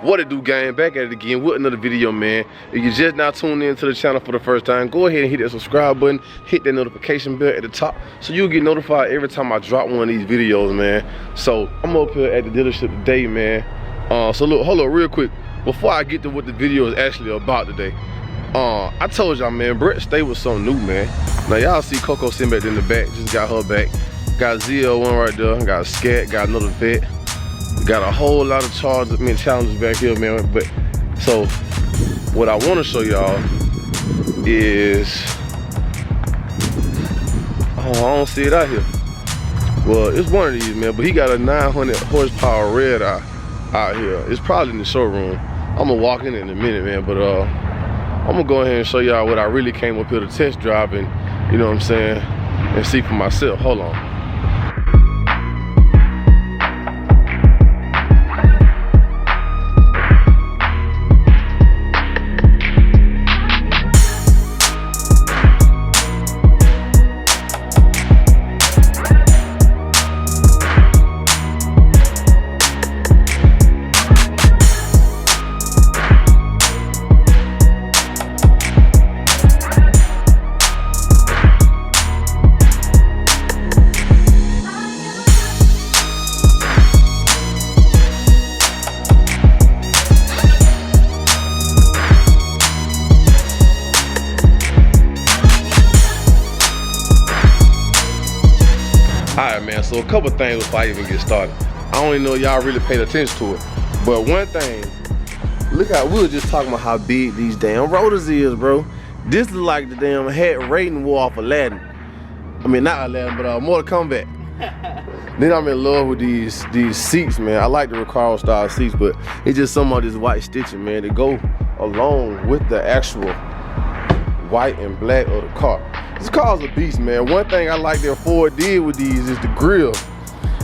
What it do, gang? Back at it again with another video, man. If you're just now tuned into the channel for the first time, go ahead and hit that subscribe button, hit that notification bell at the top, so you'll get notified every time I drop one of these videos, man. So I'm up here at the dealership today, man. So look, hold up real quick before I get to what the video is actually about today. I told y'all, man, Brett stay with something new, man. Now y'all see Coco sitting back in the back, just got her back. Got ZL1 right there, got a Scat, got another Vet. Got a whole lot of challenges back here, man. But so what I want to show y'all is, oh, I don't see it out here. Well, it's one of these, man, but he got a 900 horsepower red eye out here. It's probably in the showroom. I'm gonna walk in a minute, man, but I'm gonna go ahead and show y'all what I really came up here to test drive and, you know what I'm saying, and see for myself. Hold on. Alright, man, so a couple things before I even get started. I don't even know y'all really paid attention to it, but one thing, look how we were just talking about how big these damn rotors is, bro. This is like the damn hat Raiden wore off Aladdin. I mean, not Aladdin, but Mortal Kombat. Then I'm in love with these seats, man. I like the Recaro style seats, but it's just some of this white stitching, man, to go along with the actual white and black of the car. This car's a beast, man. One thing I like that Ford did with these is the grill.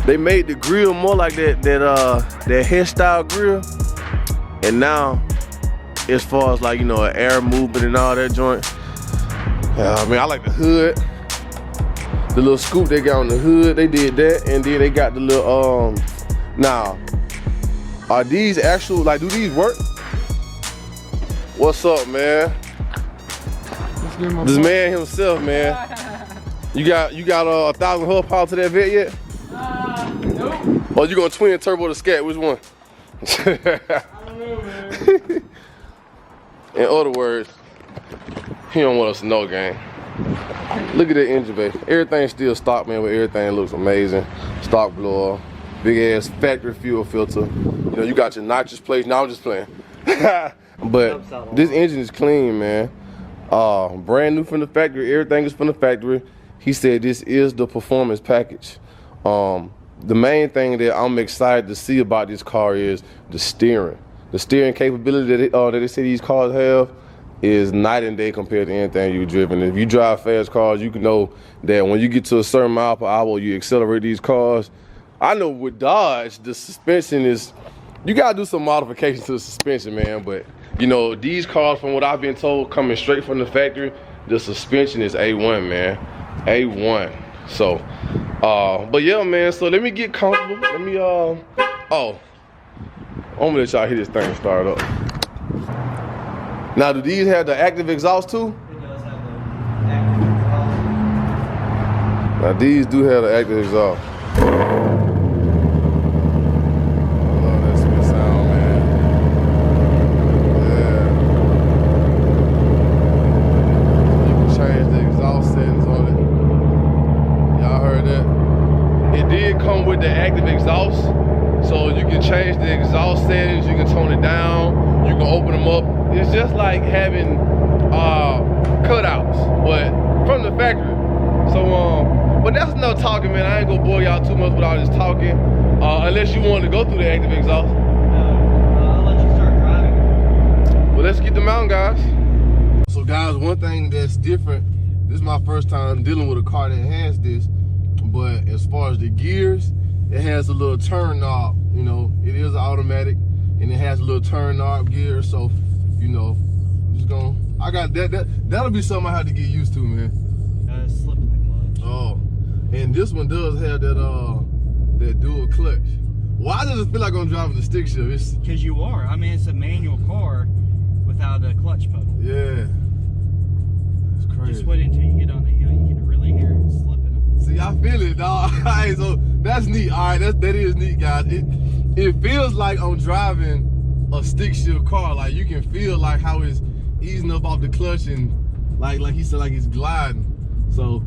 They made the grill more like that hairstyle grill. And now, as far as like, you know, air movement and all that joint, I mean, I like the hood. The little scoop they got on the hood, they did that. And then they got the little, now, are these actual, like, do these work? What's up, man? This man himself, man. You got 1,000 horsepower to that Vet yet? Nope. Or you gonna twin turbo the Scat? Which one? I don't know, man. In other words, he don't want us to know, gang. Look at that engine, baby. Everything's still stock, man, but everything looks amazing. Stock blower, big ass factory fuel filter. You know, you got your nitrous plates. Now I'm just playing. But this engine is clean, man. Brand new from the factory. Everything is from the factory. He said this is the performance package. The main thing that I'm excited to see about this car is the steering. The steering capability that they say these cars have is night and day compared to anything you've driven. If you drive fast cars, you can know that when you get to a certain mile per hour, you accelerate these cars. I know with Dodge, the suspension is, you gotta do some modifications to the suspension, man, but you know, these cars, from what I've been told, coming straight from the factory, the suspension is A1, man. A1. So, but yeah, man, so let me get comfortable. Let me, I'm gonna let y'all hear this thing start up. Now, do these have the active exhaust too? It does have the active exhaust. Now, these do have the active exhaust. With the active exhaust, so you can change the exhaust settings, you can tone it down, you can open them up. It's just like having cutouts, but from the factory. So but that's enough talking, man. I ain't gonna bore y'all too much with all this talking, unless you want to go through the active exhaust. I'll let you start driving. Well, let's get them out, guys. So guys, one thing that's different, this is my first time dealing with a car that has this. But as far as the gears, it has a little turn knob. You know, it is automatic, and it has a little turn knob gear. So, you know, just gonna, I got that'll be something I have to get used to, man. Slip in the clutch. Oh, and this one does have that that dual clutch. Why does it feel like I'm driving a stick shift? Because you are. I mean, it's a manual car without a clutch pedal. Yeah. It's crazy. Just wait until you get on the hill. You can really hear it slipping. See, I feel it, dog. Alright, so that's neat. Alright, that is neat, guys. It feels like I'm driving a stick shift car. Like you can feel like how it's easing up off the clutch and like he said, like it's gliding. So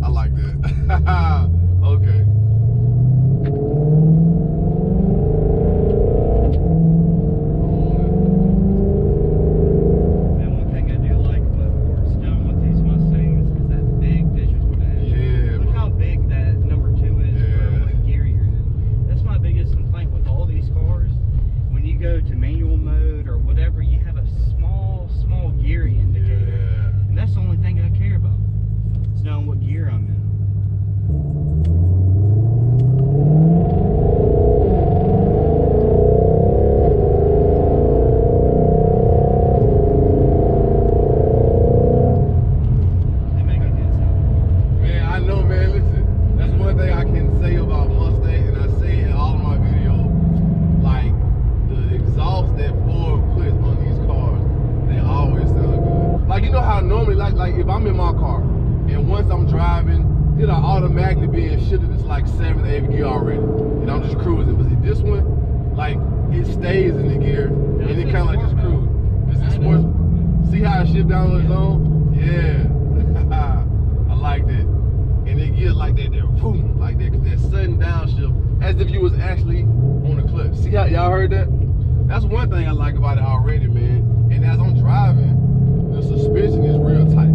I like that. Okay. And one thing I do like what Ford's done with these Mustangs is that big digital dash. Yeah. Look how big that number 2 is Yeah. for what gear you're in. That's my biggest complaint with all these cars. When you go to manual mode or whatever, you have a small gear indicator. Yeah. And that's the only thing I care about. Is knowing what gear I'm in. They make a good sound. Man, I know, man. Listen, that's one thing I can say about Mustang, and I say it in all of my videos. Like the exhaust that Ford puts on these cars, they always sound good. Like you know how normally, like if I'm in my car and once I'm driving, it'll automatically be in shit that's like 7, 8 gear already, and I'm just cruising. But see, this one, like it stays in the gear, and it kind of like just cruise. This is sports. See how it shift down on its own? Yeah. I like that. And it gives like that boom, like that sudden downshift, as if you was actually on the cliff. See how y'all heard that? That's one thing I like about it already, man. And as I'm driving, the suspension is real tight.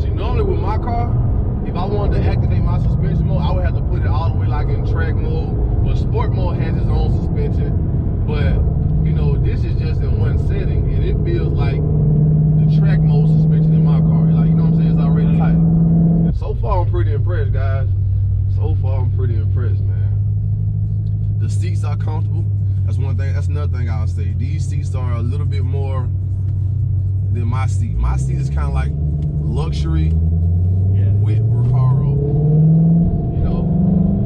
See, normally with my car, if I wanted to activate my suspension mode, I would have to put it all the way like in track mode. But sport mode has its own suspension. But you know, this is just in one setting, and it feels like the track mode suspension in my car. Like, you know what I'm saying? It's already tight. And so far, I'm pretty impressed, guys. So far, I'm pretty impressed, man. The seats are comfortable. That's one thing. That's another thing I'll say. These seats are a little bit more than my seat. My seat is kind of like luxury with Recaro. You know,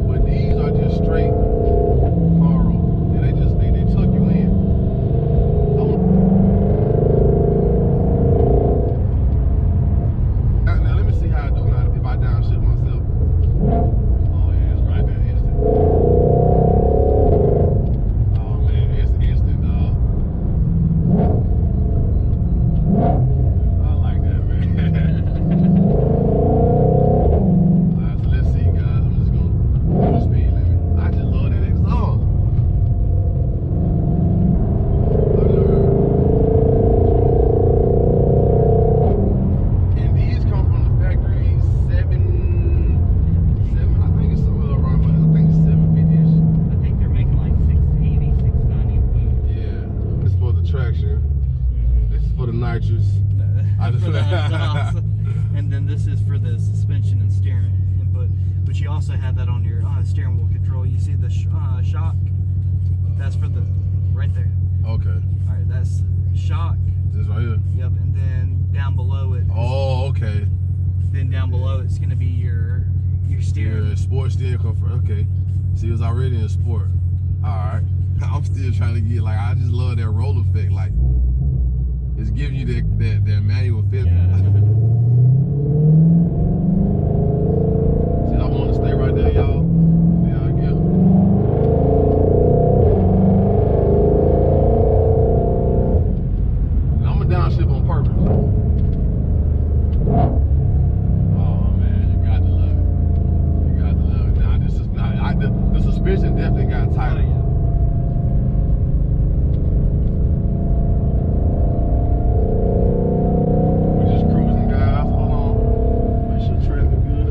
but these are just straight Recaro. And they tuck you in. Now let me see how I do now if I downshift myself. Oh yeah, it's right there, instant. Oh man, it's instant, dog. I like that, man. Alright, so let's see, guys. I'm just gonna do the speed limit. I just love that exhaust. And these come from the factory 7, I think it's somewhere around, I think it's 750-ish. I think they're making like 680, 690. Yeah, this is for the traction. This is for the nitrous. I just For the exhaust. And then this is for the suspension and steering input. But you also have that on your steering wheel control. You see the shock? That's for the, right there. Okay. All right, that's shock. This right here. Yep, and then down below it. Oh, okay. Then down below it's gonna be your steering. Yeah, sport steering comfort. Okay. See, it was already in sport. Alright. I'm still trying to get, like, I just love that roll effect. Like, it's giving you that manual feeling. Yeah. See, I want to stay right there, y'all. Yeah, I get it. And I'm going to downshift on purpose. Oh, man, you got to love it. You got to love it. Now, this is not, the suspension definitely got tighter. We're just cruising, guys. Hold on. Make sure traffic good.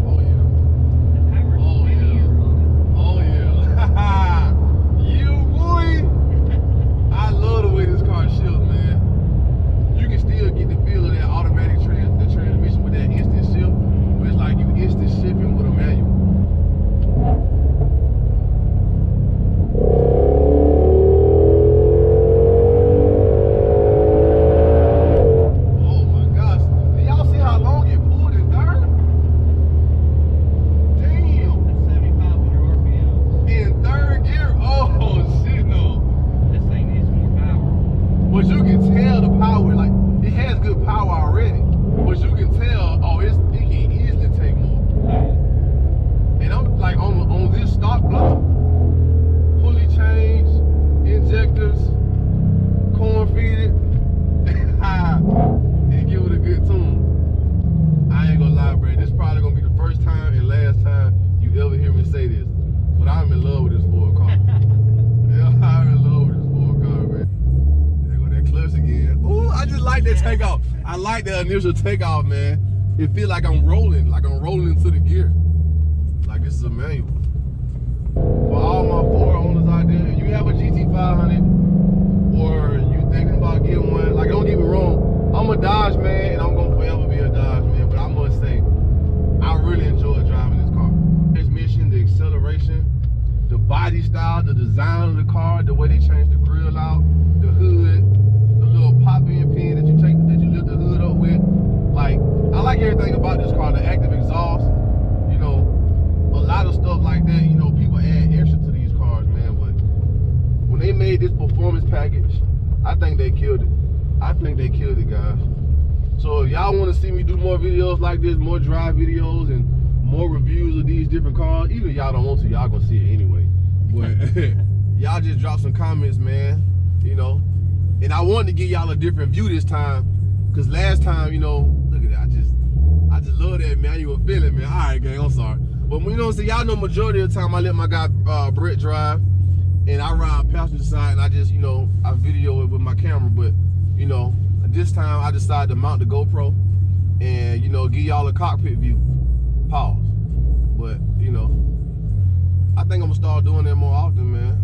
Oh yeah. The power's Oh, yeah. linear on Oh yeah. You boy. I love the way this car shifts, man. power. Like, it has good power already. But you can tell, oh, it can easily take more. And I'm like on this stock block, pulley chains, injectors, corn feeded, and give it a good tune. I ain't gonna lie, bro. This probably gonna be the first time and last time you ever hear me say this. But I'm in love with this Ford car. Yeah, I'm in love with this Ford car, man. There go that clutch again. Ooh, I just like that takeoff. I like that initial takeoff, man. It feel like I'm rolling into the gear. Like this is a manual. For all my Ford owners out there, if you have a GT500 or you thinking about getting one, like don't get me wrong, I'm a Dodge man and I'm gonna forever be a Dodge man, but I must say, I really enjoy driving this car. Transmission, the acceleration, the body style, the design of the car, the way they changed the grill out, the hood, the little pop-in pin that you lift the hood up with. Like, I like everything about this car, the active exhaust, you know, a lot of stuff like that. You know, people add extra to these cars, man, but when they made this performance package, I think they killed it. I think they killed it, guys. So if y'all want to see me do more videos like this, more drive videos and more reviews of these different cars, even if y'all don't want to, y'all gonna see it anyway. But y'all just drop some comments, man, you know. And I wanted to give y'all a different view this time, because last time, you know, look at that, I just love that manual feeling, man. All right, gang, I'm sorry. But you know, so y'all know majority of the time I let my guy Brett drive, and I ride passenger side, and I just, you know, I video it with my camera. But, you know, this time I decided to mount the GoPro and, you know, give y'all a cockpit view. Pause. But, you know, I think I'm gonna start doing that more often, man.